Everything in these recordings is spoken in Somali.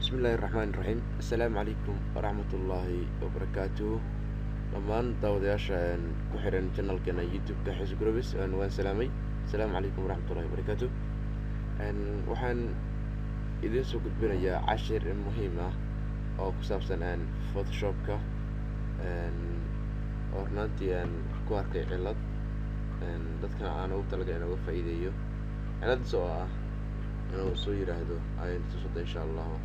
بسم الله الرحمن الرحيم. السلام عليكم ورحمة الله وبركاته. لمان داودياشا كحرن channel كنا يوتيوب كحيس جروبس وان سلامي. السلام عليكم ورحمة الله وبركاته. وحن إذا سوكت بنا يا عشر مهمة أو كسابسن فوتوشوب كا أورنانتي كواركي علاد dadka aan ugu talagalay inaan uga faa'iideeyo ciladaas oo ah inuu soo yiraahdo ayaan tusada insha Allah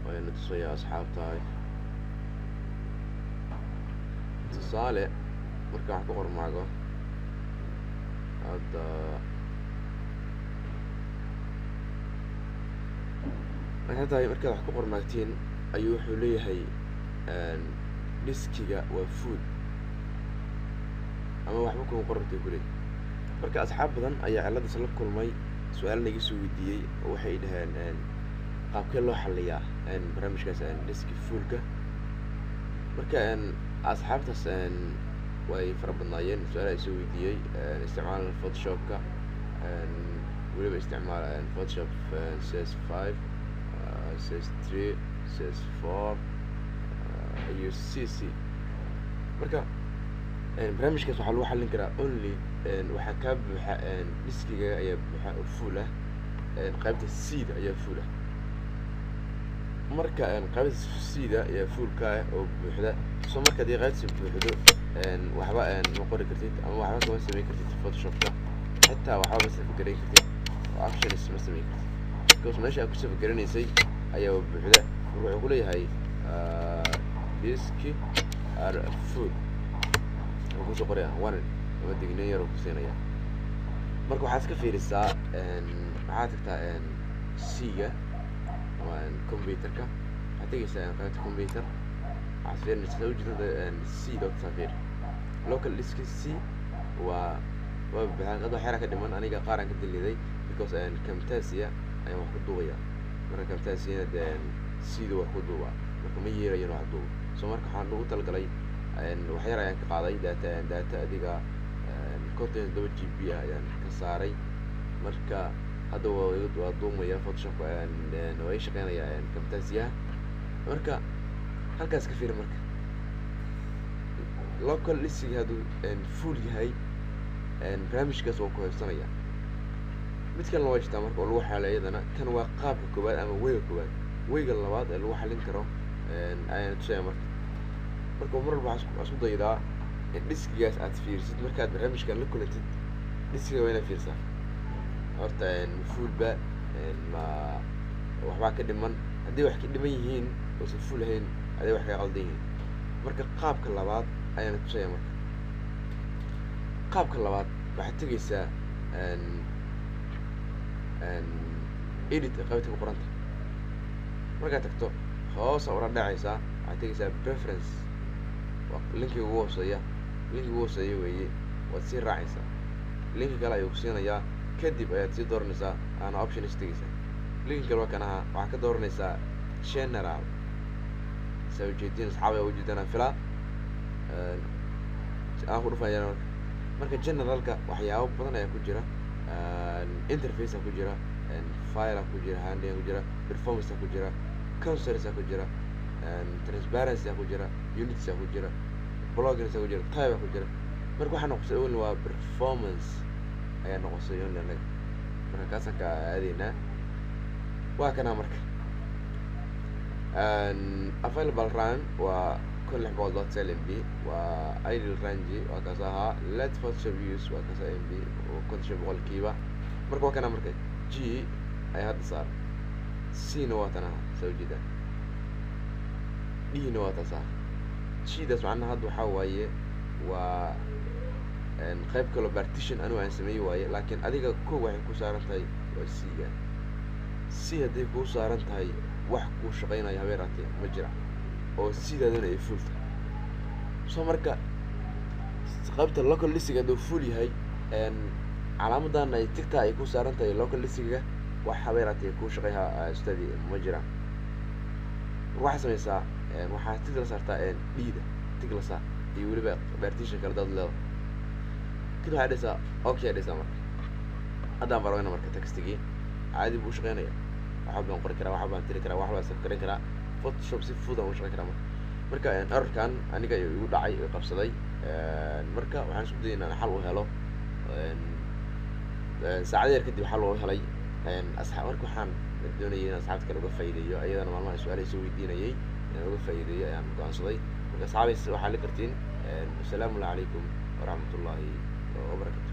وأنا تصير أصحاب تاعي تصالح مركع كور معه هذا أنا تاعي مركع كور معتين أيوه حولي هي ديسكيجا وفود أما واحد ممكن قررت يقولي مركع أصحاب بدن أي علاد سلك كل ماي سؤال نجي سويدي وحيدها الآن qaabkee loo xalliyaa barnaamijkaas diski fuulka marka asxaabtaas way fara badnaayeen su-aal ay soo weydiiyey isticmaal photoshopka weliba isticmaal photoshop cs5 cs3 cs4 iyo cc marka barnaamijkaas waxaa lagu xallin karaa only waxaa kaa buuxa diskiga ayaa buuxa oo fuul ah qaybta cda ayaa fuul ah marka qaybta cda ayaa fuulka ah oo buuxda soo marka hadii qaybta buuxdo waxba ma qori kartid ama waxba kama samayn kartid photoshopka xitaa waxba ma safgareyn kartid oo actions ma samayn kartid because meesha aad ku safgaranaysay ayaa buuxda wuxuu ku leeyahay diski are full wuxuu kusoo qoraya one ama digniin yar oo ku siinaya marka waxaad iska fiirisaa waxaad tagtaa c-ga كمبيوترك هتيجي قناة كمبيوتر عشان نسوي جدد سي دوت سافير لوكال ديسك سي وبهذا حركة دمان أنا جا قارن كده اللي ذي because كمتاسية أنا واخد ضوية مرة كمتاسية سي دو واخد ضوى مرة مية ريان واخد ضوى سو مرة حنو تلقى وحيرة يعني قاضي داتا ديجا كونتين دو جي بي يعني كساري مرة هذا هو ضوم يا فوتوشوب way shaqeynaya kamtaasiyaha marka halkaas ka fiir marka local listing hadu full yahay barnaamijkaas oo ku haysanaya mid kale waa jirta marka lagu xaleeyadana tan waa qaabka koobaad ama weyga koobaad weyga labaad ee lagu xalin karo ayaan tusaya marka mar walba isku daydaa diskigaas aad fiirsid marka aad barnaamijkan la kulantid diskiga waa inaad fiirsaa horta full ba ma waxba ka dhiman hadii wax ka dhiman yihiin oo si full ahayn hadii wax ka qaldan yihiin marka qaabka labaad ayaan tusaya marka qaabka labaad waxaad tagaysaa edit qaybta ku qoranta markaad tagto hoos u dhacaysaa waxaad tagaysaa preference linkiga ugu hooseeya weeye waad sii raacaysaa linki kale ayuu ku siinayaa kadib ayaad sii dooranaysaa ana options tagaysaa linki kale waa kan ahaa waxaa ka dooranaysaa general soo jeedin asxaabay u jeedana filaa aan ku dhufayana marka generalka waxyaabo badan ayaa ku jira interface ku jira file ku jira handling ku jira performance ku jira consoles ku jira transparency ku jira units ku jira blogging ku jira type ku jira marka waxaan noqosay waa performance ayaa noqosay online marka kaas ka aadina waa kana marka available run waa كل حبوب دوت LMB وidle range وكذا let photoshop use وكذا MB وكنت شغال كيبا مركو كنا مركو G أي هذا صار C نواتنا سوي جدا D نواتنا صار G ده سمعنا هذا حوايه و قيب كله partition أنواع نسميه وايه لكن أديك كو واحد كو صارنتهاي والسي سي هدي كو صارنتهاي واحد كو شقينا يا بيراتي مجرى oo sidaadana ay full soo marka qaybta local listing adu full yahay calaamadan ay tigta ay ku saaran tahay local listing-ga wax habeeratay ku shaqeeyaa study ma jiraan waxa sameeysa waxa tigla saartaa dhiida tigla saar iyo waliba partition kala dad leedo كده هذا okay هذا مرة هذا مرة أنا مرة تكستجي عادي بوش غينيا واحد بان قري كرا واحد بان تري كرا واحد بان سكرين كرا فوتوشوب si fudud aan u shaqeyn karaa marka errorkan aniga igu dhacay oo qabsaday marka waxaan isku dayay inaan xal u helo saacad yar kadib xal loo helay asxaab marka waxaan doonayay in asxaabta kale uga faa'iideeyo ayadana maalmaha su'aalo soo weydiinayay inaan uga faa'iideeyo ayaan go'aansaday marka asxaabaysa waxaa la kartiin assalaamu calaykum waraxmatullaahi wabarakaatu